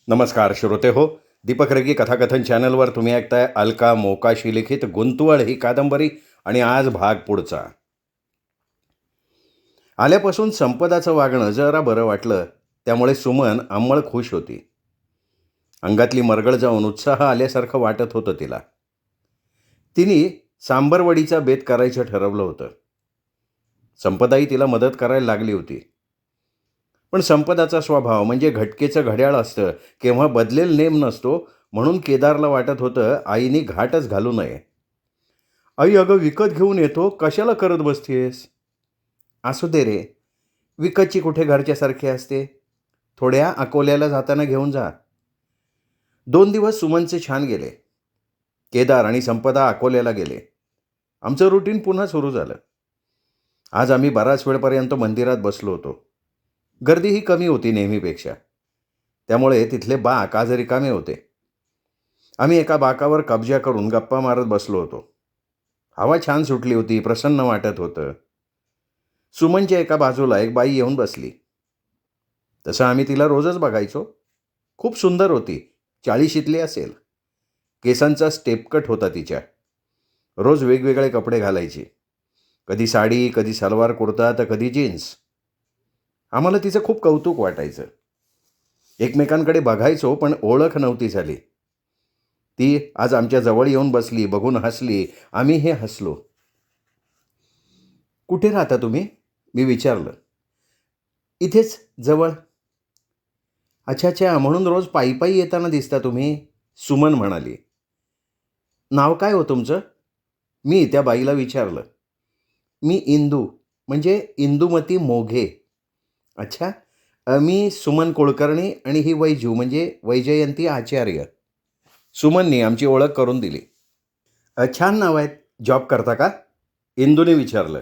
नमस्कार श्रोते हो. दीपक रगी कथाकथन चॅनलवर तुम्ही ऐकताय अलका मोकाशी लिखित गुंतवळ ही कादंबरी. आणि आज भाग पुढचा. आल्यापासून संपदाचं वागणं जरा बरं वाटलं, त्यामुळे सुमन अंमळ खुश होती. अंगातली मरगळ जाऊन उत्साह आल्यासारखं वाटत होतं तिला. तिने सांबरवडीचा बेत करायचं ठरवलं होतं. संपदाही तिला मदत करायला लागली होती. पण संपदाचा स्वभाव म्हणजे घटकेचं घड्याळ असतं, केव्हा बदलेल नेम नसतो. म्हणून केदारला वाटत होतं आईने घाटच घालू नये. आई, अगं विकत घेऊन येतो, कशाला करत बसतेस? असू दे रे, विकतची कुठे घरच्यासारखी असते. थोड्या अकोल्याला जाताना घेऊन जा. 2 दिवस सुमनचे छान गेले. केदार आणि संपदा अकोल्याला गेले. आमचं रुटीन पुन्हा सुरू झालं. आज आम्ही बराच वेळपर्यंत मंदिरात बसलो होतो. गर्दीही कमी होती नेहमीपेक्षा, त्यामुळे तिथले बाक आज रिकामे होते. आम्ही एका बाकावर कब्जा करून गप्पा मारत बसलो होतो. हवा छान सुटली होती, प्रसन्न वाटत होतं. सुमनच्या एका बाजूला एक बाई येऊन बसली. तसं आम्ही तिला रोजच बघायचो. खूप सुंदर होती, 40शीतली असेल. केसांचा स्टेपकट होता तिच्या. रोज वेगवेगळे कपडे घालायची. कधी साडी, कधी सलवार कुर्ता, तर कधी जीन्स. आम्हाला तिचं खूप कौतुक वाटायचं. एकमेकांकडे बघायचो, पण ओळख नव्हती झाली. ती आज आमच्या जवळ येऊन बसली, बघून हसली. आम्हीही हसलो. कुठे राहता तुम्ही? मी विचारलं. इथेच जवळ. अच्छा अच्छा, म्हणून रोज पायी पायी येताना दिसता तुम्ही? सुमन म्हणाली. नाव काय हो तुमचं? मी त्या बाईला विचारलं. मी इंदू, म्हणजे इंदुमती मोघे. अच्छा. मी सुमन कुलकर्णी आणि ही वैजू म्हणजे वैजयंती आचार्य. सुमननी आमची ओळख करून दिली. छान नाव आहेत. जॉब करता का? इंदूने विचारलं.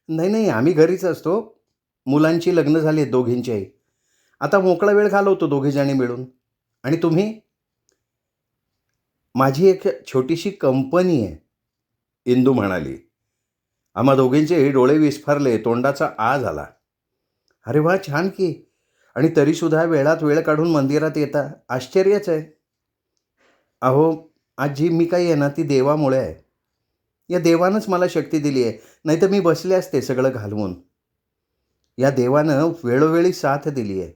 नाही नाही, आम्ही घरीच असतो. मुलांची लग्न झाली आहेत दोघींच्याही. आता मोकळा वेळ घालवतो दोघीजणी मिळून. आणि तुम्ही? माझी एक छोटीशी कंपनी आहे, इंदू म्हणाली. आम्हा दोघींचेही डोळे विस्फारले, तोंडाचा आ झाला. अरे वा, छान की. आणि तरीसुद्धा वेळात वेळ काढून मंदिरात येता, आश्चर्यच आहे. अहो, आज जी मी काही आहे ना, ती देवामुळे आहे. या देवानंच मला शक्ती दिली आहे, नाही तर मी बसले असते सगळं घालवून. या देवानं वेळोवेळी साथ दिली आहे.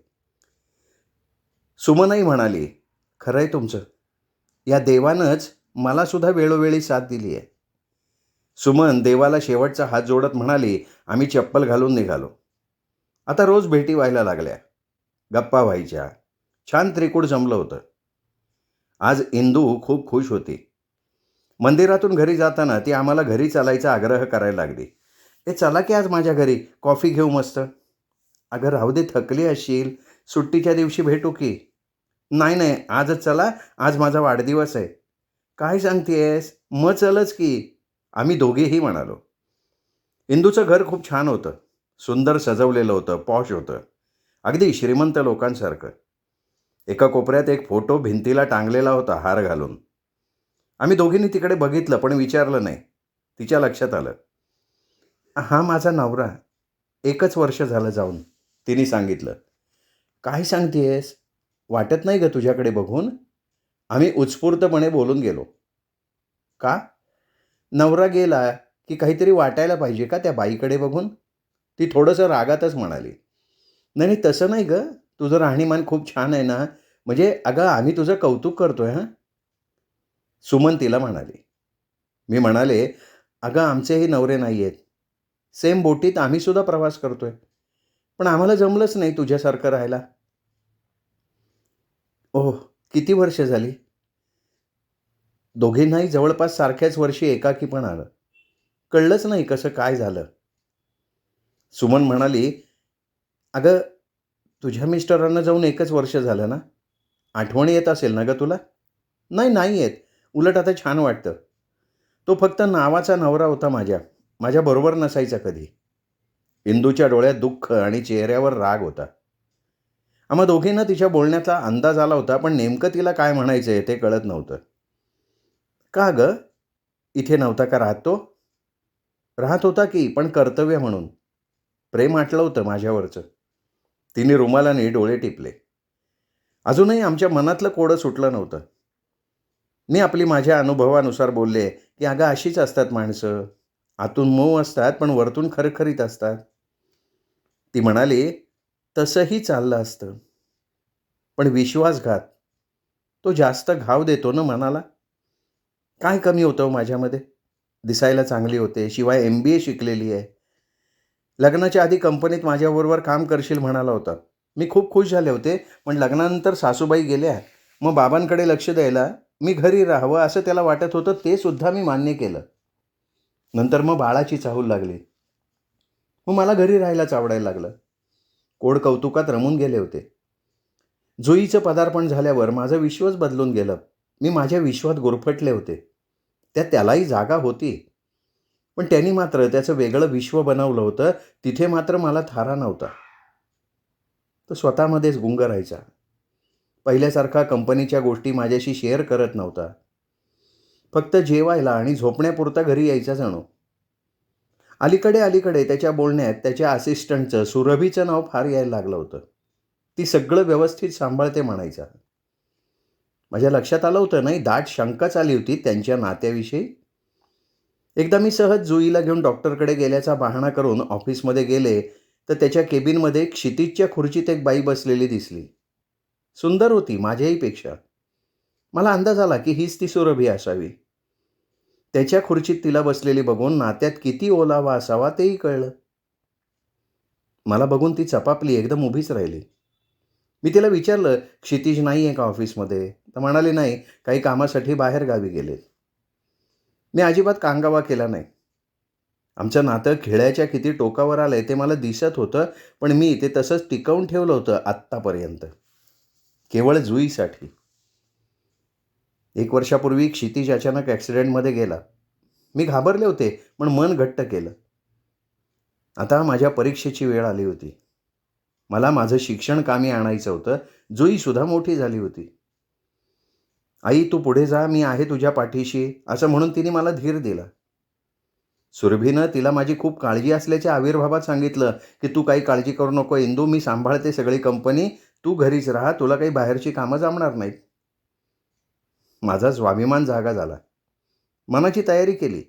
सुमनही म्हणाली, खरं आहे तुमचं. या देवानंच मला सुद्धा वेळोवेळी साथ दिली आहे. सुमन देवाला शेवटचा हात जोडत म्हणाली. आम्ही चप्पल घालून निघालो. आता रोज भेटी व्हायला लागल्या, गप्पा व्हायच्या. छान त्रिकूट जमलं होतं. आज इंदू खूप खुश होती. मंदिरातून घरी जाताना ती आम्हाला घरी चालायचा आग्रह करायला लागली. चला की आज माझ्या घरी, कॉफी घेऊ मस्त. अगं राहू दे, थकली असशील, सुट्टीच्या दिवशी भेटू की. नाही नाही, आजच चला, आज माझा वाढदिवस आहे. काय सांगतेस, मग चलच की. आम्ही दोघेही म्हणालो. इंदूचं घर खूप छान होतं. सुंदर सजवलेलं होतं, पॉश होतं. अगदी श्रीमंत लोकांसारखं. एका कोपऱ्यात एक फोटो भिंतीला टांगलेला होता, हार घालून. आम्ही दोघींनी तिकडे बघितलं, पण विचारलं नाही. तिच्या लक्षात आलं. हा माझा नवरा, 1 वर्ष झालं जाऊन, तिने सांगितलं. काय सांगतेस, वाटत नाही ग तुझ्याकडे बघून. आम्ही उत्स्फूर्तपणे बोलून गेलो. का? नवरा गेला की काहीतरी वाटायला पाहिजे का त्या बाईकडे बघून? ती थोडंसं रागातच म्हणाली. नाही नाही, तसं नाही ग. तुझं राहणीमान खूप छान आहे ना. म्हणजे अगं, आम्ही तुझं कौतुक करतोय हां. सुमन तिला म्हणाली. मी म्हणाले, अगं आमचेही नवरे नाही आहेत. सेम बोटीत आम्ही सुद्धा प्रवास करतोय. पण आम्हाला जमलंच नाही तुझ्यासारखं राहायला. ओह, किती वर्ष झाली? दोघींनाही जवळपास सारख्याच वर्षी एकाकी पण आलं. कळलंच नाही कसं काय झालं. सुमन म्हणाली, अगं तुझ्या मिस्टरांना जाऊन 1च वर्ष झालं ना. आठवण येत असेल ना गं तुला? नाही नाही येत. उलट आता छान वाटतं. तो फक्त नावाचा नवरा होता माझ्या. माझ्याबरोबर नसायचा कधी. इंदूच्या डोळ्यात दुःख आणि चेहऱ्यावर राग होता. आम्हा दोघींना तिच्या बोलण्याचा अंदाज आला होता, पण नेमकं तिला काय म्हणायचंय ते कळत नव्हतं. का गं? इथे नव्हता का राहत तो? राहत होता की, पण कर्तव्य म्हणून. प्रेम आटलं होतं माझ्यावरचं. तिने रुमालाने डोळे टिपले. अजूनही आमच्या मनातलं कोडं सुटलं नव्हतं. मी आपली माझ्या अनुभवानुसार बोलले, की "अगं अशीच असतात माणसं. आतून मऊ असतात, पण वरतून खरखरीत असतात." ती म्हणाली, "तसंही चाललं असतं. पण विश्वासघात, तो जास्त घाव देतो ना मनाला. काय कमी होतं हो माझ्यामध्ये? दिसायला चांगली होते, शिवाय MBA शिकलेली आहे. लग्नाच्या आधी कंपनीत माझ्याबरोबर काम करशील म्हणाला होता. मी खूप खुश झाले होते, पण लग्नानंतर सासूबाई गेल्या. मग बाबांकडे लक्ष द्यायला मी घरी राहावं असं त्याला वाटत होतं, ते सुद्धा मी मान्य केलं. नंतर मग बाळाची चाहूल लागली. मग मला घरी राहायलाच आवडायला लागलं. कोड कौतुकात रमून गेले होते. जुईचं पदार्पण झाल्यावर माझं विश्वच बदलून गेलं. मी माझ्या विश्वात गुरफटले होते. त्यात त्यालाही जागा होती. पण त्यांनी मात्र त्याचं वेगळं विश्व बनवलं होतं. तिथे मात्र मला थारा नव्हता. तो स्वतःमध्येच गुंग राहायचा. पहिल्यासारखा कंपनीच्या गोष्टी माझ्याशी शेअर करत नव्हता. फक्त जेवायला आणि झोपण्यापुरता घरी यायचा जणू. अलीकडे त्याच्या बोलण्यात त्याच्या असिस्टंटचं सुरभीचं नाव फार यायला लागलं होतं. ती सगळं व्यवस्थित सांभाळते म्हणायचा. माझ्या लक्षात आलं होतं नाही, दाट शंकाच आली होती त्यांच्या नात्याविषयी. एकदा मी सहज जुईला घेऊन डॉक्टरकडे गेल्याचा बहाणा करून ऑफिसमध्ये गेले, तर त्याच्या केबिनमध्ये क्षितिजच्या खुर्चीत एक बाई बसलेली दिसली. सुंदर होती माझ्याही पेक्षा. मला अंदाज आला की हीच ती सुरभी असावी. त्याच्या खुर्चीत तिला बसलेली बघून नात्यात किती ओलावा असावा तेही कळलं. मला बघून ती चपापली, एकदम उभीच राहिली. मी तिला विचारलं, "क्षितिज नाही आहे का ऑफिसमध्ये?" तर म्हणाली, "नाही, काही कामासाठी बाहेर गावी गेलेत." मी अजिबात कांगावा केला नाही. आमचं नातं खिळ्याच्या किती टोकावर आलंय ते मला दिसत होतं, पण मी ते तसंच टिकवून ठेवलं होतं आत्तापर्यंत, केवळ जुईसाठी. 1 वर्षापूर्वी क्षितिज अचानक ॲक्सिडेंटमध्ये गेला. मी घाबरले होते, पण मन घट्ट केलं. आता माझ्या परीक्षेची वेळ आली होती. मला माझं शिक्षण कामी आणायचं होतं. जुईसुद्धा मोठी झाली होती. "आई, तू पुढे जा, मी आहे तुझ्या पाठीशी," असं म्हणून तिने मला धीर दिला. सुरभीनं तिला माझी खूप काळजी असल्याच्या आविर्भावात सांगितलं, की "तू काही काळजी करू नको इंदू, मी सांभाळते सगळी कंपनी. तू घरीच राहा, तुला काही बाहेरची कामं जमणार नाहीत." माझा स्वाभिमान जागा झाला. मनाची तयारी केली.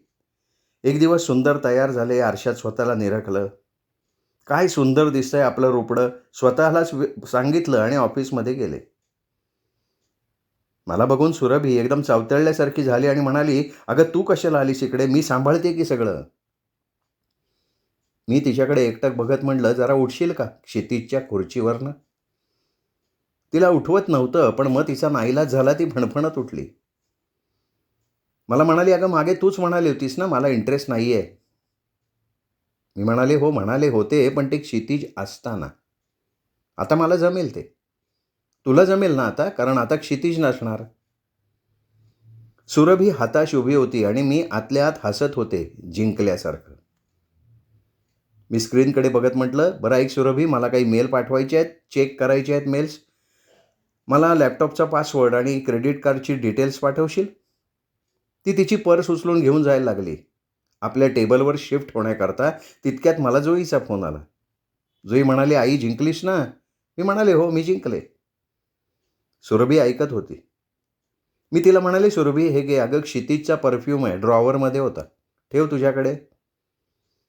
एक दिवस सुंदर तयार झाले, आरशात स्वतःला निरखलं. काय सुंदर दिसतंय आपलं रोपडं, स्वतःलाच सांगितलं आणि ऑफिसमध्ये गेले. मला बघून सुरभी एकदम चवतळल्यासारखी झाली आणि म्हणाली, "अगं तू कशाला आलीस इकडे? मी सांभाळते की सगळं." मी तिच्याकडे एकटक बघत म्हटलं, "जरा उठशील का क्षितिजच्या खुर्चीवरनं?" तिला उठवत नव्हतं, पण मग तिचा नाईलाज झाला, ती फणफणत उठली. मला म्हणाली, "अगं मागे तूच म्हणाली होतीस ना मला इंटरेस्ट नाही आहे." मी म्हणाले, "हो म्हणाले होते, पण ते क्षितिज असताना. आता मला जमेल ते. तुला जमेल ना आता, कारण आता क्षितिज नसणार." सुरभी हाताश उभी होती आणि मी आतल्या आत हसत होते, जिंकल्यासारखं. मी स्क्रीनकडे बघत म्हटलं, "बरं ऐक सुरभी, मला काही मेल पाठवायचे आहेत, चेक करायचे आहेत मेल्स. मला लॅपटॉपचा पासवर्ड आणि क्रेडिट कार्डची डिटेल्स पाठवशील?" ती तिची पर्स उचलून घेऊन जायला लागली. आपल्या टेबलवर शिफ्ट होण्याकरता तितक्यात मला जुईचा फोन आला. जुई म्हणाली, "आई जिंकलीस ना?" मी म्हणाले, "हो, मी जिंकले." सुरभी ऐकत होती. मी तिला म्हणाले, "सुरभी हे घे, अगं क्षितिजचा परफ्यूम आहे, ड्रॉवरमध्ये होता. ठेव तुझ्याकडे."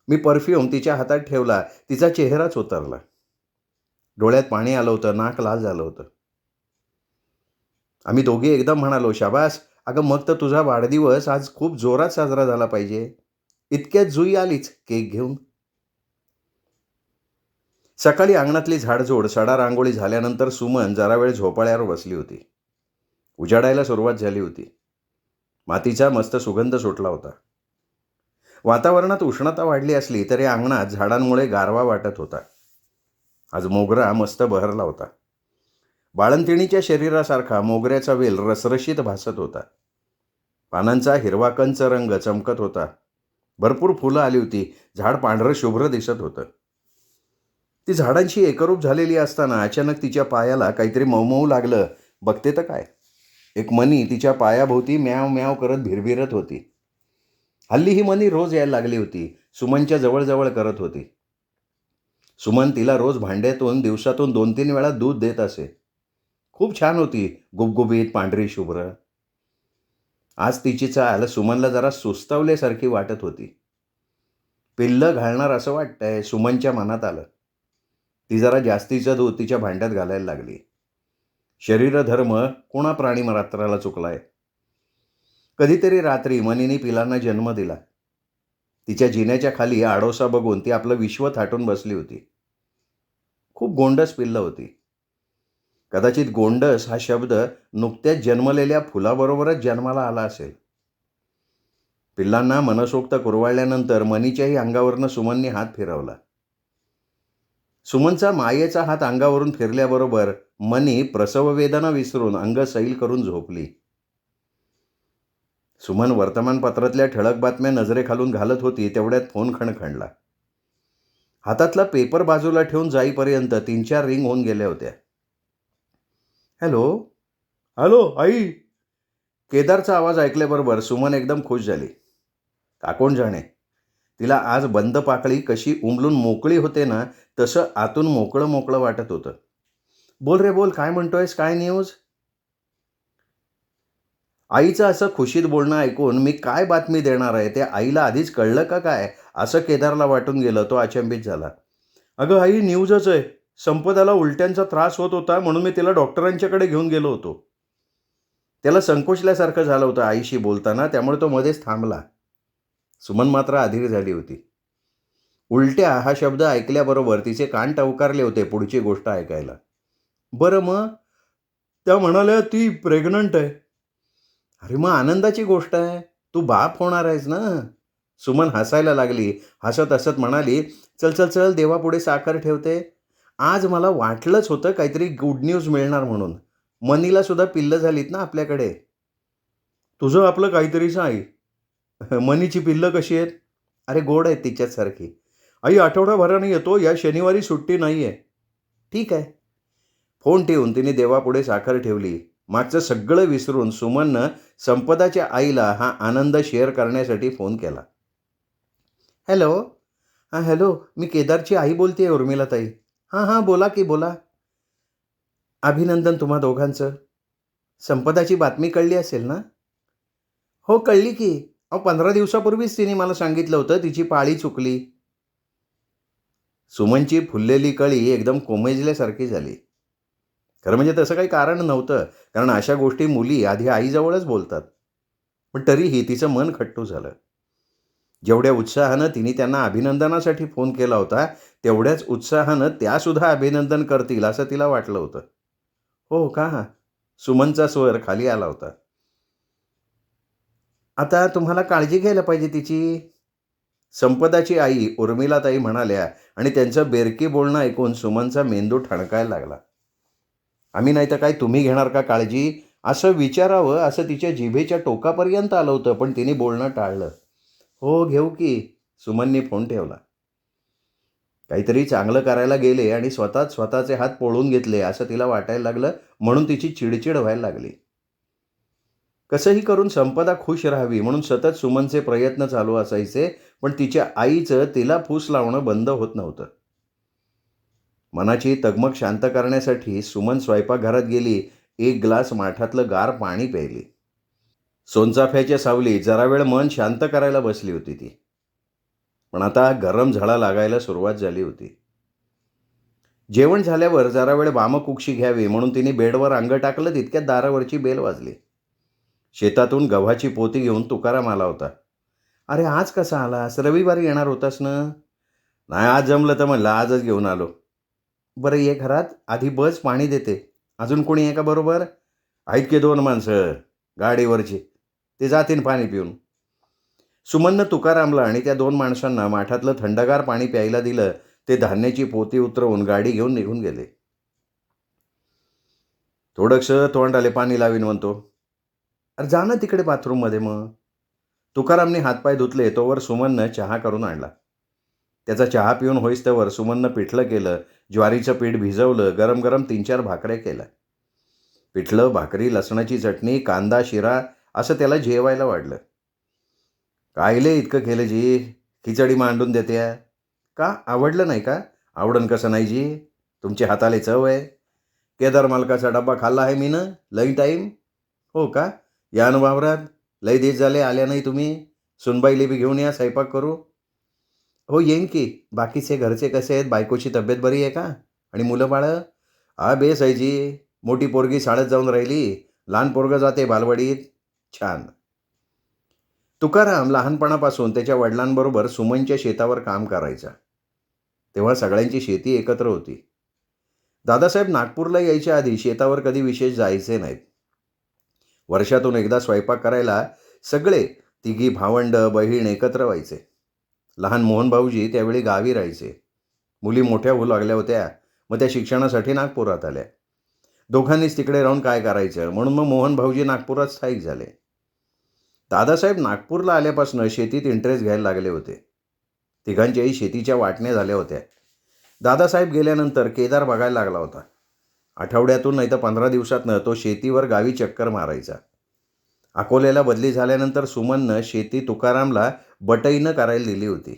मी परफ्यूम तिच्या हातात ठेवला. तिचा चेहराच उतरला. डोळ्यात पाणी आलं होतं, नाक लाल झालं होतं. आम्ही दोघे एकदम म्हणालो, "शाबास, अगं मग तर तुझा वाढदिवस आज खूप जोरात साजरा झाला पाहिजे." इतक्यात जुई आलीच केक घेऊन. सकाळी अंगणातली झाडझूड, सडा रांगोळी झाल्यानंतर सुमन जरा वेळ झोपाळ्यावर बसली होती. उजाडायला सुरुवात झाली होती. मातीचा मस्त सुगंध सुटला होता. वातावरणात उष्णता वाढली असली तरी अंगणात झाडांमुळे गारवा वाटत होता. आज मोगरा मस्त बहरला होता. बाळंतिणीच्या शरीरासारखा मोगऱ्याचा वेल रसरशीत भासत होता. पानांचा हिरवा कंच रंग चमकत होता. भरपूर फुलं आली होती. झाड पांढरं शुभ्र दिसत होतं. ती झाडांशी एकरूप झालेली असताना अचानक तिच्या पायाला काहीतरी मवमवू लागलं. बघते तर काय, एक मणी तिच्या पायाभोवती म्याव म्याव करत भिरभिरत होती. हल्ली ही मणी रोज यायला लागली होती. सुमनच्या जवळजवळ करत होती. सुमन तिला रोज भांड्यातून दिवसातून 2-3 वेळा दूध देत असे. खूप छान होती, गुबगुबीत, पांढरी शुभ्र. आज तिची चाल सुमनला जरा सुस्तावल्यासारखी वाटत होती. पिल्लं घालणार असं वाटतंय, सुमनच्या मनात आलं. ती जरा जास्तीचं दूध तिच्या भांड्यात घालायला लागली. शरीरधर्म कोणा प्राणीमात्राला चुकलाय? कधीतरी रात्री मनीने पिलांना जन्म दिला. तिच्या जिन्याच्या खाली आडोसा बघून ती आपलं विश्व थाटून बसली होती. खूप गोंडस पिल्लं होती. कदाचित गोंडस हा शब्द नुकत्याच जन्मलेल्या फुलाबरोबरच जन्माला आला असेल. पिल्लांना मनसोक्त कुरवाळल्यानंतर मनीच्याही अंगावरनं सुमनने हात फिरवला. सुमनचा मायेचा हात अंगावरून फिरल्याबरोबर मनी प्रसववेदना विसरून अंग सैल करून झोपली. सुमन वर्तमानपत्रातल्या ठळक बातम्या नजरेखालून घालत होती तेवढ्यात फोन खणखणला. हातातला पेपर बाजूला ठेवून जाईपर्यंत 3-4 रिंग होऊन गेल्या होत्या. हॅलो. हॅलो आई. केदारचा आवाज ऐकल्याबरोबर सुमन एकदम खुश झाली. का कोण जाणे, तिला आज बंद पाकळी कशी उमलून मोकळी होते ना, तसं आतून मोकळं मोकळं वाटत होतं. बोल रे बोल, काय म्हणतोयस, काय न्यूज? आईचं असं खुशीत बोलणं ऐकून मी काय बातमी देणार आहे ते आईला आधीच कळलं का काय, असं केदारला वाटून गेलं. तो अचंबित झाला. अगं आई, न्यूजच आहे. संपदाला उलट्यांचा त्रास होत होता म्हणून मी तिला डॉक्टरांच्याकडे घेऊन गेलो होतो. त्याला संकोचल्यासारखं झालं होतं आईशी बोलताना, त्यामुळे तो मध्येच थांबला. सुमन मात्र अधीर झाली होती. उलट्या हा शब्द ऐकल्याबरोबर तिचे कान टवकारले होते पुढची गोष्ट ऐकायला. बरं मग? त्या म्हणाल्या ती प्रेग्नंट आहे. अरे मग आनंदाची गोष्ट आहे. तू बाप होणार आहेस ना. सुमन हसायला लागली. हसत हसत म्हणाली, चल चल चल, देवापुढे साखर ठेवते. आज मला वाटलंच होतं काहीतरी गुड न्यूज मिळणार म्हणून. मनीला सुद्धा पिल्लं झालीत ना आपल्याकडे. तुझं आपलं काहीतरीच आई. मनीची पिल्लं कशी आहेत? अरे गोड आहेत तिच्याचसारखी. आई आठवडाभराने येतो, या शनिवारी सुट्टी नाही आहे. ठीक आहे. फोन ठेवून तिने देवापुढे साखर ठेवली. मागचं सगळं विसरून सुमननं संपदाच्या आईला हा आनंद शेअर करण्यासाठी फोन केला. हॅलो. हां हॅलो, मी केदारची आई बोलते आहे, उर्मिलाताई. हां हां, बोला की बोला. अभिनंदन तुम्हा दोघांचं. संपदाची बातमी कळली असेल ना? हो कळली की. 15 दिवसापूर्वीच तिने मला सांगितलं होतं तिची पाळी चुकली. सुमनची फुललेली कळी एकदम कोमेजल्यासारखी झाली. खरं म्हणजे तसं काही कारण नव्हतं, कारण अशा गोष्टी मुली आधी आईजवळच बोलतात. पण तरीही तिचं मन खट्टू झालं. जेवढ्या उत्साहानं तिने त्यांना अभिनंदनासाठी फोन केला होता, तेवढ्याच उत्साहानं त्यासुद्धा अभिनंदन करतील असं तिला वाटलं होतं. हो का? सुमनचा स्वर खाली आला होता. आता तुम्हाला काळजी घ्यायला पाहिजे तिची. संपदाची आई उर्मिलाताई म्हणाल्या आणि त्यांचं बेरकी बोलणं ऐकून सुमनचा मेंदू ठणकायला लागला. आम्ही नाही तर काय, तुम्ही घेणार का काळजी? असं विचारावं असं तिच्या जिभेच्या टोकापर्यंत आलं होतं, पण तिने बोलणं टाळलं. हो घेऊ की. सुमनने फोन ठेवला. काहीतरी चांगलं करायला गेले आणि स्वतःच स्वतःचे हात पोळून घेतले असं तिला वाटायला लागलं, म्हणून तिची चिडचिड व्हायला लागली. कसंही करून संपदा खुश राहावी म्हणून सतत सुमनचे प्रयत्न चालू असायचे, पण तिच्या आईचं तिला फूस लावणं बंद होत नव्हतं. मनाची तगमग शांत करण्यासाठी सुमन स्वयंपाकघरात गेली. एक ग्लास माठातलं गार पाणी प्यायली. सोनचाफ्याच्या सावलीत जरा वेळ मन शांत करायला बसली होती ती. पण आता गरम झळा लागायला सुरुवात झाली होती. जेवण झाल्यावर जरा वेळ वामकुक्षी घ्यावी म्हणून तिने बेडवर अंग टाकलं, तितक्यात दारावरची बेल वाजली. शेतातून गव्हाची पोती घेऊन तुकाराम आला होता. अरे आज कसा आलास? रविवारी येणार होतास ना? नाही, आज जमलं तर म्हणलं आजच घेऊन आलो. बरं ये घरात, आधी बस, पाणी देते. अजून कोणी आहे का बरोबर? आहेत की 2 माणसं गाडीवरची, ते जातीन पाणी पिऊन. सुमननं तुकारामला आणि त्या 2 माणसांना माठातलं थंडगार पाणी प्यायला दिलं. ते धान्याची पोती उतरवून गाडी घेऊन निघून गेले. थोडंसं तोंड आले पाणी लावीन म्हणतो. अरे जा ना तिकडे बाथरूममध्ये मग. तुकारामने हातपाय धुतले तोवर सुमननं चहा करून आणला. त्याचा चहा पिऊन होईस तोवर सुमननं पिठलं केलं. ज्वारीचं पीठ भिजवलं. गरम गरम 3-4 भाकऱ्या केल्या. पिठलं, भाकरी, लसणाची चटणी, कांदा, शिरा असं त्याला जेवायला वाढलं. कायले इतकं केलं जी? खिचडी मांडून देते. का आवडलं नाही का? आवडन कसं नाही जी? तुमच्या हाताले चव आहे. केदार मालकाचा डब्बा खाल्ला आहे मी ना लई टाईम. हो का? या ना वावरात. लई दिवस झाले आल्या नाही तुम्ही. सुनबाईले बी घेऊन या स्वयंपाक करू. हो येईन की. बाकीचे घरचे कसे आहेत? बायकोची तब्येत बरी आहे का? आणि मुलं बाळं? हा बेस आहे जी. मोठी पोरगी शाळेत जाऊन राहिली. लहान पोरगं जाते बालवाडीत. छान. तुकाराम लहानपणापासून त्याच्या वडिलांबरोबर सुमनच्या शेतावर काम करायचा. तेव्हा सगळ्यांची शेती एकत्र होती. दादासाहेब नागपूरला यायच्या आधी शेतावर कधी विशेष जायचे नाहीत. वर्षातून एकदा स्वयंपाक करायला सगळे तिघी भावंड बहीण एकत्र व्हायचे. लहान मोहन भाऊजी त्यावेळी गावी राहायचे. मुली मोठ्या होऊ लागल्या होत्या. मग त्या शिक्षणासाठी नागपुरात आल्या. दोघांनीच तिकडे राहून काय करायचं म्हणून मग मोहन भाऊजी नागपुरात स्थायिक झाले. दादासाहेब नागपूरला आल्यापासून शेतीत इंटरेस्ट घ्यायला लागले होते. तिघांच्याही शेतीच्या वाटण्या झाल्या होत्या. दादासाहेब गेल्यानंतर केदार बघायला लागला होता. आठवड्यातून नाही तर 15 दिवसातनं तो शेतीवर गावी चक्कर मारायचा. अकोल्याला बदली झाल्यानंतर सुमननं शेती तुकारामला बटईनं करायला दिली होती.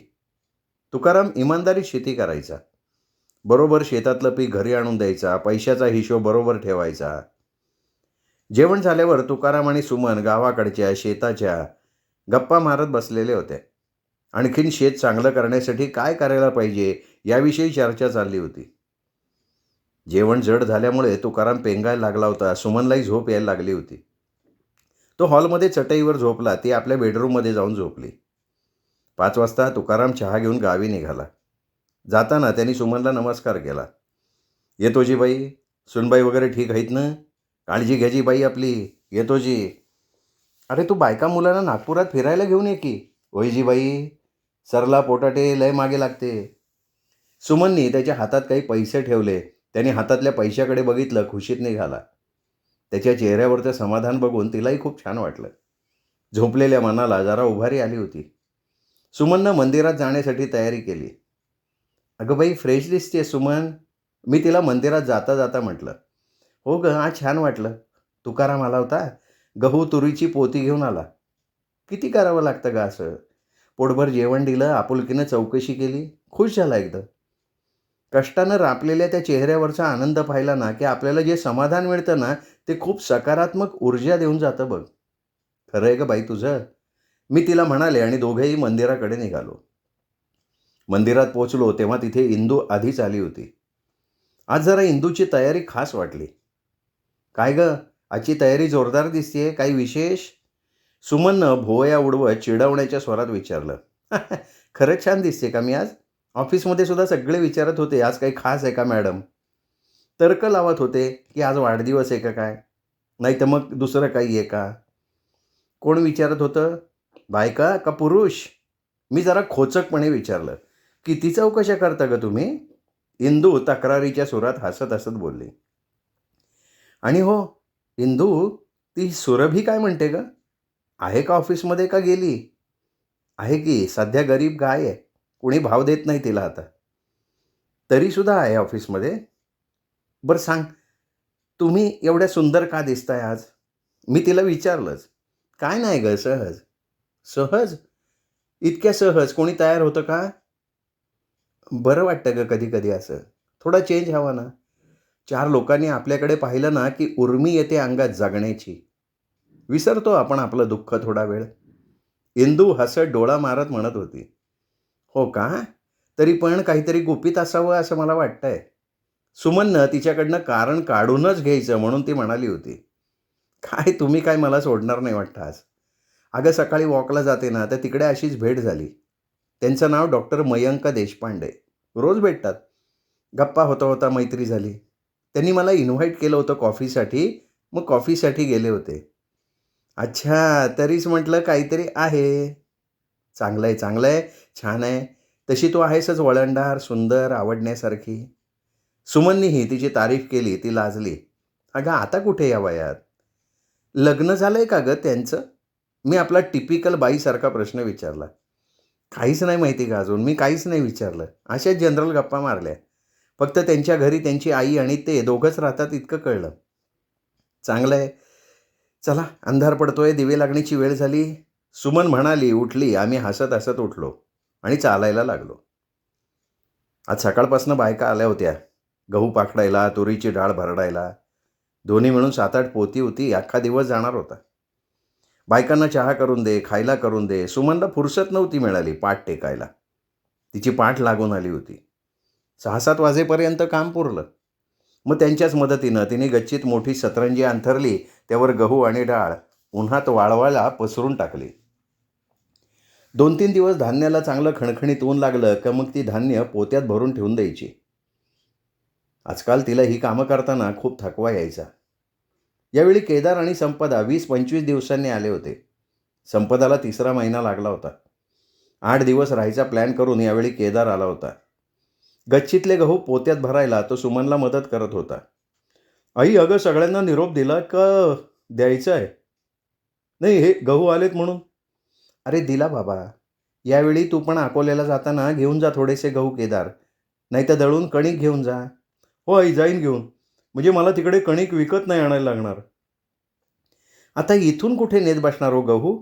तुकाराम इमानदारीत शेती करायचा. बरोबर शेतातलं पीक घरी आणून द्यायचा. पैशाचा हिशोब बरोबर ठेवायचा. जेवण झाल्यावर तुकाराम आणि सुमन गावाकडच्या शेताच्या गप्पा मारत बसलेले होते. आणखीन शेत चांगलं करण्यासाठी काय करायला पाहिजे याविषयी चर्चा चालली होती. जेवण जड झाल्यामुळे तुकाराम पेंगायला लागला होता. सुमनलाही झोप यायला लागली होती. तो हॉलमध्ये चटईवर झोपला. ती आपल्या बेडरूममध्ये जाऊन झोपली. 5 वाजता तुकाराम चहा घेऊन गावी निघाला. जाताना त्यांनी सुमनला नमस्कार केला. येतो जी बाई. सुनबाई वगैरे ठीक आहेत ना? काळजी घ्यायची बाई आपली. येतो जी. अरे तू बायका मुलांना नागपुरात फिरायला घेऊन ये की. होय जी बाई. सरला पोटाटे लय मागे लागते. सुमननी त्याच्या हातात काही पैसे ठेवले. त्याने हातातल्या पैशाकडे बघितलं. खुशीत निघाला. त्याच्या चेहऱ्यावरचं समाधान बघून तिलाही खूप छान वाटलं. झोपलेल्या मनाला जरा उभारी आली होती. सुमननं मंदिरात जाण्यासाठी तयारी केली. अगं बाई फ्रेश दिसते सुमन. मी तिला मंदिरात जाता जाता म्हटलं. हो गं आज छान वाटलं. तुकाराम आला होता. गहू तुरीची पोती घेऊन आला. किती करावं लागतं का असं? पोटभर जेवण दिलं. आपुलकीनं चौकशी केली. खुश झाला एकदम. कष्टानं रापलेल्या त्या चेहऱ्यावरचा आनंद पाहिला ना की आपल्याला जे समाधान मिळतं ना ते खूप सकारात्मक ऊर्जा देऊन जातं बघ. खरं आहे का बाई तुझं? मी तिला म्हणाले आणि दोघेही मंदिराकडे निघालो. मंदिरात पोचलो तेव्हा तिथे इंदू आधीच आली होती. आज जरा इंदूची तयारी खास वाटली. काय ग आजची तयारी जोरदार दिसतीये. काही विशेष? सुमननं भोवया उडवत चिडवण्याच्या स्वरात विचारलं. खरंच छान दिसते का मी आज? ऑफिसमध्ये सुद्धा सगळे विचारत होते आज काही खास आहे का मॅडम? तर्क लावत होते की आज वाढदिवस आहे का काय? नाही तर मग दुसरं काही आहे का? कोण विचारत होतं? बायका का पुरुष? मी जरा खोचकपणे विचारलं. किती चौकशा करता ग तुम्ही? इंदू तक्रारीच्या सुरात हसत हसत बोलली. आणि हो इंदू ती सुरभी काय म्हणते ग? आहे का ऑफिसमध्ये का गेली? आहे की. सध्या गरीब गाय आहे. कुणी भाव देत नाही तिला आता. तरीसुद्धा आहे ऑफिसमध्ये. बरं सांग तुम्ही एवढ्या सुंदर का दिसताय आज? मी तिला विचारलंच. काय नाही ग सहज. सहज? इतक्या सहज कोणी तयार होतं का? बरं वाटतं ग कधी कधी असं. थोडा चेंज हवा ना. 4 लोकांनी आपल्याकडे पाहिलं ना की उर्मी येते अंगात जगण्याची. विसरतो आपण आपलं दुःख थोडा वेळ. इंदू हसत डोळा मारत म्हणत होती. हो का? तरी पण काहीतरी गुपित असावं असं मला वाटतंय. सुमननं तिच्याकडनं कारण काढूनच घ्यायचं म्हणून ती म्हणाली होती. काय तुम्ही काय मला सोडणार नाही वाटतं आज. अगं सकाळी वॉकला जाते ना तर तिकडे अशीच भेट झाली. त्यांचं नाव डॉक्टर मयंक देशपांडे. रोज भेटतात. गप्पा होता होता मैत्री झाली. त्यांनी मला इन्व्हाइट केलं होतं कॉफीसाठी. मग कॉफीसाठी गेले होते. अच्छा तरीच म्हटलं काहीतरी आहे. चांगलं आहे चांगलं आहे. छान आहे. तशी तू आहेसच वळणदार सुंदर आवडण्यासारखी. सुमननीही तिची तारीफ केली. ती लाजली. अगं आता कुठे या वयात? लग्न झालंय का गं त्यांचं? मी आपला टिपिकल बाईसारखा प्रश्न विचारला. काहीच नाही माहिती का अजून? मी काहीच नाही विचारलं. अशाच जनरल गप्पा मारल्या. फक्त त्यांच्या घरी त्यांची आई आणि ते दोघंच राहतात इतकं कळलं. चांगलं आहे. चला अंधार पडतोय. दिवे लागण्याची वेळ झाली. सुमन म्हणाली. उठली. आम्ही हसत हसत उठलो आणि चालायला लागलो. आज सकाळपासून बायका आल्या होत्या. गहू पाखडायला, तुरीची डाळ भरडायला. दोन्ही मिळून 7-8 पोती होती. अख्खा दिवस जाणार होता. बायकांना चहा करून दे, खायला करून दे. सुमनला फुरसत नव्हती मिळाली पाठ टेकायला. तिची पाठ लागून आली होती. 6-7 वाजेपर्यंत काम पुरलं. मग त्यांच्याच मदतीनं तिने गच्चीत मोठी सतरंजी अंथरली. त्यावर गहू आणि डाळ उन्हात वाळवायला पसरून टाकली. 2-3 दिवस धान्याला चांगलं खणखणीत ऊन लागलं का मग ती धान्य पोत्यात भरून ठेवून द्यायची. आजकाल तिला ही कामं करताना खूप थकवा यायचा. यावेळी केदार आणि संपदा 20-25 दिवसांनी आले होते. संपदाला 3रा महिना लागला होता. 8 दिवस राहायचा प्लॅन करून यावेळी केदार आला होता. गच्चीतले गहू पोत्यात भरायला तो सुमनला मदत करत होता. आई, अगं सगळ्यांना निरोप दिला का द्यायचा आहे? नाही, हे गहू आलेत म्हणून. अरे दिला बाबा. यावेळी तू पण अकोल्याला जाताना घेऊन जा थोडेसे गहू केदार. नाही तर दळून कणिक घेऊन जा. हो आई, जाईन घेऊन. म्हणजे मला तिकडे कणिक विकत नाही आणायला लागणार. आता इथून कुठे नेत बसणार हो गहू?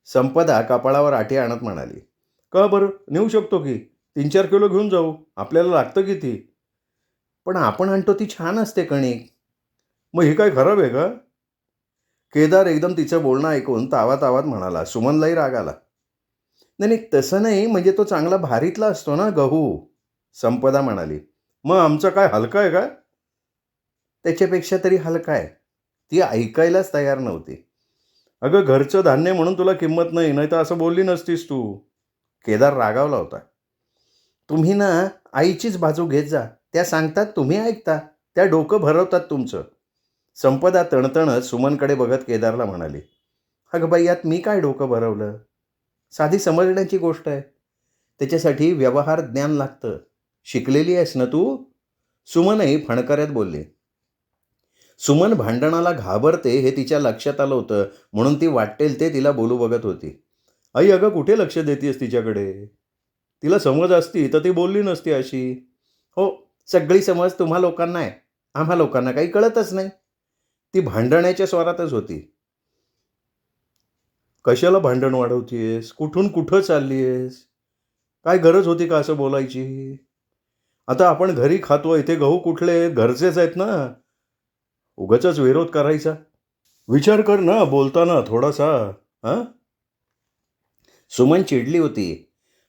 संपदा कपाळावर आठी आणत म्हणाली. का बरं, नेऊ शकतो की. 3-4 किलो घेऊन जाऊ. आपल्याला लागतं किती? पण आपण आणतो ती छान असते कणिक. मग हे काय खराब आहे का? केदार एकदम तिचं बोलणं ऐकून तावातावात म्हणाला. सुमनलाही राग आला. नाही नाही, तसं नाही, म्हणजे तो चांगला भारीतला असतो ना गहू. संपदा म्हणाली. मग आमचा काय हलका आहे का? त्याच्यापेक्षा तरी हलका आहे. ती ऐकायलाच तयार नव्हती. अगं घरचं धान्य म्हणून तुला किंमत नाही, नाही तर असं बोलली नसतीस तू. केदार रागावला होता. तुम्ही ना आईचीच बाजू घेत जा. त्या सांगतात, तुम्ही ऐकता. त्या डोकं भरवतात तुमचं. संपदा तणतणत सुमनकडे बघत केदारला म्हणाली. अगं बाई, यात मी काय डोकं भरवलं? साधी समजण्याची गोष्ट आहे. त्याच्यासाठी व्यवहार ज्ञान लागतं. शिकलेली आहेस ना तू? सुमनही फणकऱ्यात बोलली. सुमन भांडणाला घाबरते हे तिच्या लक्षात आलं होतं, म्हणून ती वाटेल ते तिला बोलू बघत होती. आई, अगं कुठे लक्ष देतेस तिच्याकडे? तिला समज असती तर ती बोलली नसती अशी. हो, सगळी समज तुम्हा लोकांना आहे. आम्हा लोकांना काही कळतच नाही. ती भांडण्याच्या स्वरातच होती. कशाला भांडण वाढवतीयस? कुठून कुठं चालली आहेस? काय गरज होती का असं बोलायची? आता आपण घरी खातोय ते गहू कुठले? घरचेच आहेत ना. उगाचच विरोध करायचा. विचार कर ना बोलताना थोडासा. हां? सुमन चिडली होती.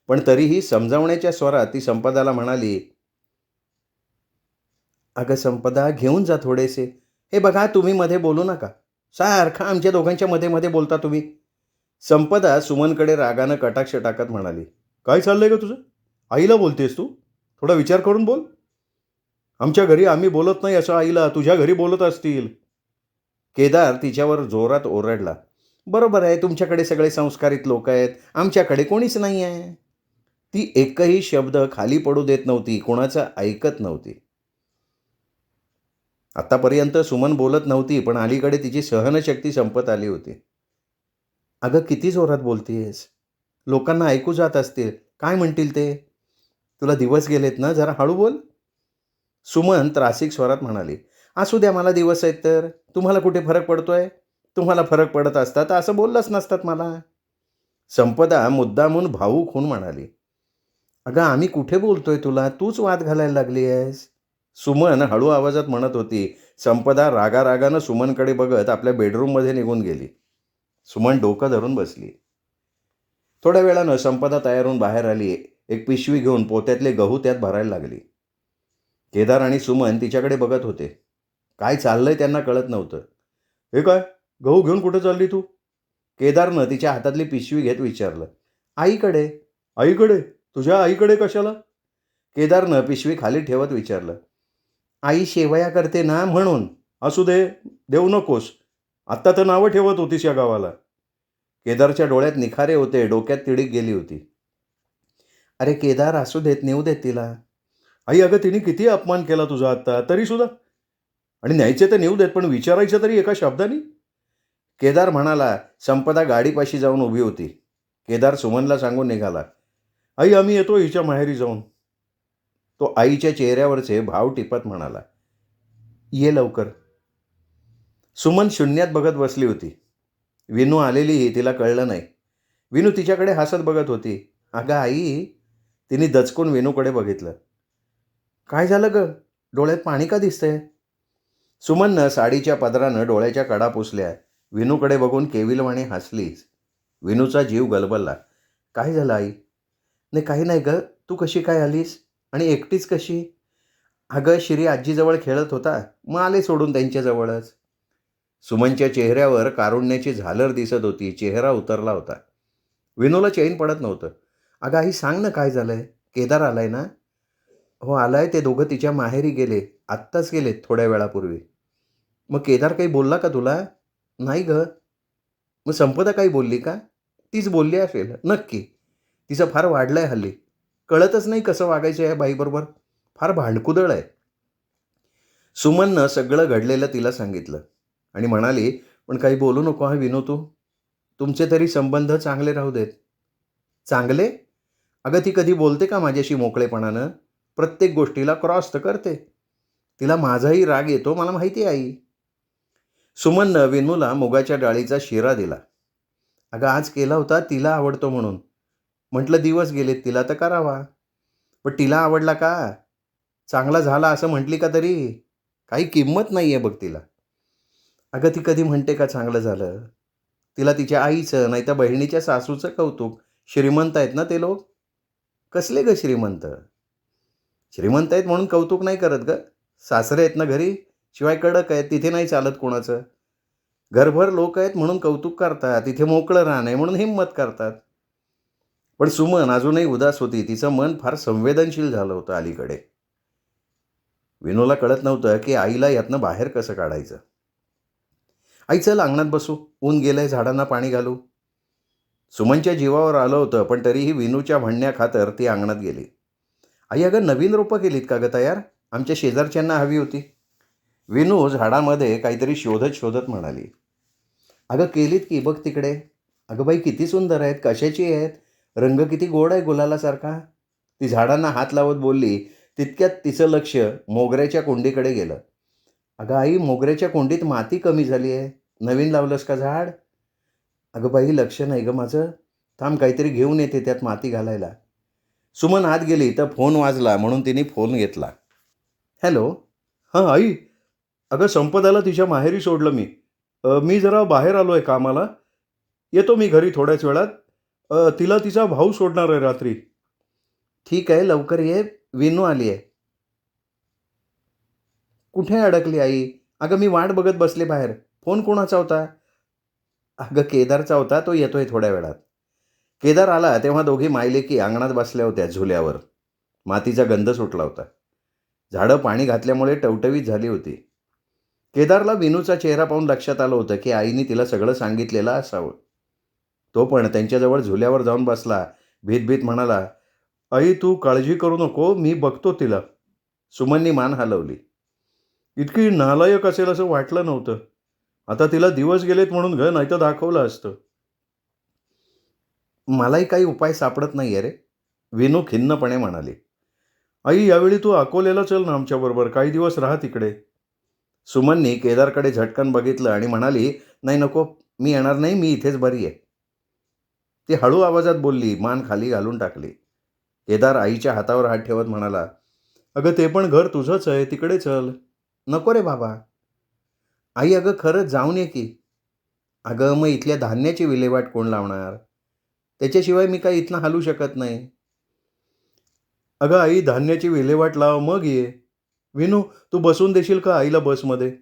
पण तरीही समजावण्याच्या स्वरात ती संपदाला म्हणाली. अगं संपदा, घेऊन जा थोडेसे. हे बघा, तुम्ही मध्ये बोलू नका. सारखं आमच्या दोघांच्या मध्ये मध्ये बोलता तुम्ही. संपदा सुमनकडे रागानं कटाक्ष टाकत म्हणाली. काय चाललंय का तुझं? आईला बोलतेस तू? थोडा विचार करून बोल. आमच्या घरी आम्ही बोलत नाही असं आईला तुझ्या घरी बोलत असतील. केदार तिच्यावर जोरात ओरडला. बरोबर आहे, तुमच्याकडे सगळे संस्कारित लोक आहेत. आमच्याकडे कोणीच नाही आहे. ती एकही शब्द खाली पडू देत नव्हती. कोणाचं ऐकत नव्हती. आतापर्यंत सुमन बोलत नव्हती, पण अलीकडे तिची सहनशक्ती संपत आली होती. अगं किती जोरात बोलतीयस? लोकांना ऐकू जात असतील. काय म्हणतील ते? तुला दिवस गेलेत ना, जरा हळू बोल. सुमन त्रासिक स्वरात म्हणाली. असू द्या, मला दिवस आहेत तर. तुम्हाला कुठे फरक पडतोय? तुम्हाला फरक पडत असता तर असं बोललंच नसतात मला. संपदा मुद्दामून भावूक होऊन म्हणाली. अगं आम्ही कुठे बोलतोय तुला? तूच वाद घालायला लागली आहेस. सुमन हळू आवाजात म्हणत होती. संपदा रागारागानं सुमनकडे बघत आपल्या बेडरूममध्ये निघून गेली. सुमन डोकं धरून बसली. थोड्या वेळानं संपदा तयार होऊन बाहेर आली. एक पिशवी घेऊन पोत्यातले गहू त्यात भरायला लागली. केदार आणि सुमन तिच्याकडे बघत होते. काय चाललंय त्यांना कळत नव्हतं. हे काय, गहू घेऊन कुठे चालली तू? केदारनं तिच्या हातातली पिशवी घेत विचारलं. आईकडे. आईकडे? तुझ्या आईकडे कशाला? केदारनं पिशवी खाली ठेवत विचारलं. आई शेवया करते ना म्हणून. असू दे, देऊ नकोस. आत्ता तर नावं ठेवत होतीस या गावाला. केदारच्या डोळ्यात निखारे होते, डोक्यात तिडीक गेली होती. अरे केदार, असू देत, नेऊ देत तिला. आई, अगं तिने किती अपमान केला तुझा आत्ता, तरी सुद्धा. आणि न्यायचे तर नेऊ देत, पण विचारायचं तरी एका शब्दाने. केदार म्हणाला. संपदा गाडीपाशी जाऊन उभी होती. केदार सुमनला सांगून निघाला. आई, आम्ही येतो हिच्या माहेरी जाऊन. तो आईच्या चेहऱ्यावरचे भाव टिपत म्हणाला. ये लवकर. सुमन शून्यात बघत बसली होती. विनू आलेलीही तिला कळलं नाही. विनू तिच्याकडे हसत बघत होती. अगं आई. तिने दचकून विनूकडे बघितलं. काय झालं ग? डोळ्यात पाणी का दिसतंय? सुमननं साडीच्या पदरानं डोळ्याच्या कडा पुसल्या. विनूकडे बघून केविलवाणी हसलीच. विनूचा जीव गलबलला. काय झालं आई? नाही काही नाही गं. तू कशी काय आलीस? आणि एकटीच कशी? अगं श्री आजीजवळ खेळत होता. मग आले सोडून त्यांच्याजवळच. सुमनच्या चेहऱ्यावर कारुण्याची झालर दिसत होती. चेहरा उतरला होता. विनूला चैन पडत नव्हतं. अगं आई सांग ना काय झालंय? केदार आलाय ना? हो आलाय. ते दोघं तिच्या माहेरी गेले. आत्ताच गेलेत थोड्या वेळापूर्वी. मग केदार काही बोलला का तुला? नाही गं. मग संपदा काही बोलली का? तीच बोलली असेल. नक्की. तिचं फार वाढलंय हल्ली. कळतच नाही कसं वागायचं या बाईबरोबर. फार भांडकुदळ आहे. सुमननं सगळं घडलेलं तिला सांगितलं आणि म्हणाली, पण काही बोलू नको हा विनू तू. तुमचे तरी संबंध चांगले राहू देत. चांगले? अगं ती कधी बोलते का माझ्याशी मोकळेपणानं? प्रत्येक गोष्टीला क्रॉस तर करते. तिला माझाही राग येतो मला माहिती आहे आई. सुमननं विनूला मुगाच्या डाळीचा शिरा दिला. अगं आज केला होता तिला आवडतो म्हणून. म्हटलं दिवस गेलेत तिला तर करावा. पण तिला आवडला का? चांगला झाला असं म्हटली का तरी? काही किंमत नाही आहे बघ तिला. अगं ती कधी म्हणते का चांगलं झालं? तिला तिच्या आईचं नाही तर बहिणीच्या सासूचं कौतुक. श्रीमंत आहेत ना ते लोक. कसले ग श्रीमंत? श्रीमंत आहेत म्हणून कौतुक नाही करत ग. सासरे आहेत ना घरी. शिवाय कडक आहेत तिथे नाही चालत कोणाचं. घरभर लोक आहेत म्हणून कौतुक करतात. तिथे मोकळं राहणं आहे म्हणून हिंमत करतात. पण सुमन अजूनही उदास होती. तिचं मन फार संवेदनशील झालं होतं अलीकडे. विनूला कळत नव्हतं की आईला यातनं बाहेर कसं काढायचं. आई चल अंगणात बसू. ऊन गेलंय झाडांना पाणी घालू. सुमनच्या जीवावर आलं होतं पण तरीही विनूच्या म्हणण्याखातर ती अंगणात गेली. आई अगं नवीन रोपं केलीत का गं तयार? आमच्या शेजारच्यांना हवी होती. विनू झाडामध्ये काहीतरी शोधत शोधत म्हणाली. अगं केलीत की बघ तिकडे. अगं बाई किती सुंदर आहेत. कशाची आहेत? रंग किती गोड आहे गुलालासारखा. ती झाडांना हात लावत बोलली. तितक्यात तिचं लक्ष मोगऱ्याच्या कुंडीकडे गेलं. अगं आई मोगऱ्याच्या कुंडीत माती कमी झाली आहे. नवीन लावलंस का झाड? अगं बाई लक्ष नाही गं माझं. थांब काहीतरी घेऊन येते त्यात माती घालायला. सुमन आत गेली तर फोन वाजला म्हणून तिने फोन घेतला. हॅलो. हां आई. अगं संपदाला तिच्या माहेरी सोडलं मी. मी जरा बाहेर आलो आहे कामाला. येतो मी घरी थोड्याच वेळात. तिला तिचा भाऊ सोडणार आहे रात्री. ठीक आहे लवकर ये. विनू आली आहे. कुठे अडकली आई? अगं मी वाट बघत बसले बाहेर. फोन कोणाचा होता? अगं केदारचा होता. तो येतोय थोड्या वेळात. केदार आला तेव्हा दोघी मायलेकी अंगणात बसल्या होत्या झुल्यावर. मातीचा गंध सुटला होता. झाडं पाणी घातल्यामुळे टवटवीत झाली होती. केदारला विनूचा चेहरा पाहून लक्षात आलं होतं की आईने तिला सगळं सांगितलेलं असावं. तो पण त्यांच्याजवळ झुल्यावर जाऊन बसला. भीत म्हणाला, आई तू काळजी करू नको. मी बघतो तिला. सुमननी मान हलवली. इतकी नालायक असेल असं वाटलं नव्हतं. आता तिला दिवस गेलेत म्हणून ग नाही तर दाखवलं असतं. मलाही काही उपाय सापडत नाही आहे रे. विनू खिन्नपणे म्हणाली. आई यावेळी तू अकोल्याला चल ना आमच्याबरोबर. काही दिवस राहा तिकडे. सुमननी केदारकडे झटकन बघितलं आणि म्हणाली, नाही नको. मी येणार नाही. मी इथेच बरी आहे. ती हळू आवाजात बोलली. मान खाली घालून टाकली. केदार आईच्या हातावर हात ठेवत म्हणाला, अगं ते पण घर तुझंच आहे. तिकडे चल. नको रे बाबा. आई अगं खरंच जाऊन ये की. अगं मग इथल्या धान्याची विल्हेवाट कोण लावणार? त्याच्याशिवाय मी काही इथनं हलू शकत नाही. अगं आई धान्याची विल्हेवाट लाव मग ये. विनू तू बसून देशील का आईला बसमध्ये?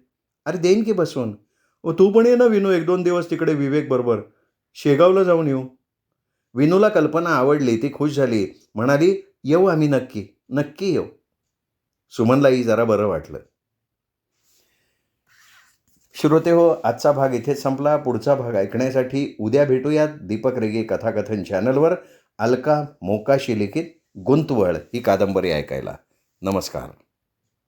अरे देईन की बसून. तू पण ये ना विनू 1-2 दिवस तिकडे विवेक बरोबर. शेगावला जाऊन येऊ. विनूला कल्पना आवडली. ती खुश झाली. म्हणाली, येऊ आम्ही नक्की. नक्की येऊ. सुमनलाही जरा बरं वाटलं. श्रोते हो आजचा भाग इथेच संपला. पुढचा भाग ऐकण्यासाठी उद्या भेटूयात दीपक रेगे कथाकथन चॅनलवर. अलका मोकाशी लिखित गुंतवळ ही कादंबरी ऐकायला. नमस्कार.